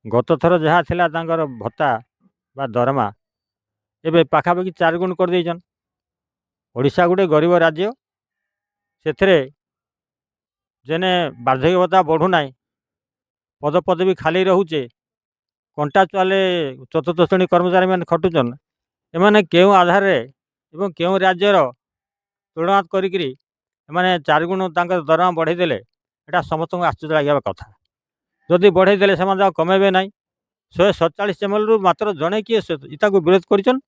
गत थर जहाँ थिला तांकर भत्ता बा दरमा एबे पाखापाखि 4 गुण कर देइछन। ओडिशा गोटे गरीब राज्य सेथरे जेने वार्धक्य भत्ता बढ़ू नाई पद पदवी खाली रहुचे कंटाचुआले चतुर्थ श्रेणी कर्मचारी मैंने खटुचन एमाने केउ आधार रे एवं केउ राज्यर तुलना करिकरी एमाने 4 गुण तांकर दरमा बढ़े देले एटा समस्त आश्चर्य लगे कथा। जदि बढ़े देले से कमेबे नाई 147 एमएल रु मात्र जड़े किए इता विरोध कर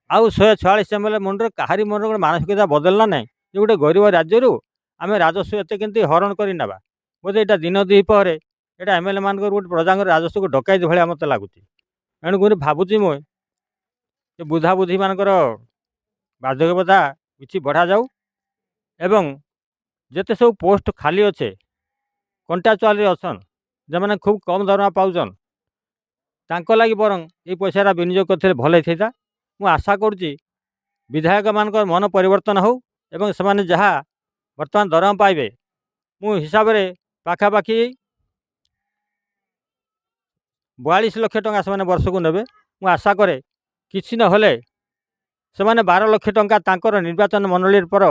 आउ 146 एमएल मुंडर कहारी मन गोटे मानसिकता बदलना ना जे गोटे गरीब राज्य आम राजस्व एत के हरण कर ना बोधे यहाँ दिन द्विपहर यहाँ एमएलए मान गोटे प्रजा राजस्व को डकैत भाया मत लगुच। एणुक भावुँ मुझे बुधा बुद्धि मानकर वार्धक्य भत्ता कि बढ़ा जाऊ एवं जिते सब पोस्ट खाली अच्छे कंटाचुआल अछन जो मैंने खूब कम दरमा पाउन तांको लगी बरं ये पैसा विनियोग करते भल होता। मुझे आशा करुच्ची विधायक मान मन परिवर्तन हो एवं से जहाँ बर्तमान दरमा पाइबे मु हिसाब से पाखापाखि 42 लाख टंका से वर्ष को नेबे। मु आशा करे किसी न होले से 12 लाख टंका तांकर निर्वाचन मंडली पर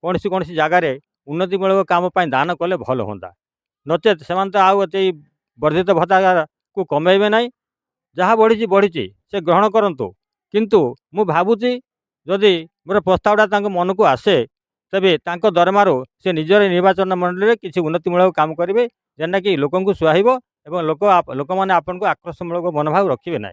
कौन सी जगार उन्नतिमूलक काम दान कले भल होंदा नचेत से तो आउ एत वर्धित भत्ता को कमेबे ना जहाँ बढ़ी बढ़ी से ग्रहण करंतु किंतु मु भावुची जदि मोर प्रस्तावटा मन को आसे तेबे तांको दरमारो से निजर निर्वाचन मंडली में किसी उन्नतिमूलक काम करेंगे जेना कि लोक सुहाइब एवं लोक मैंने आपन को आकर्षणमूलक मनोभाव रखिए ना।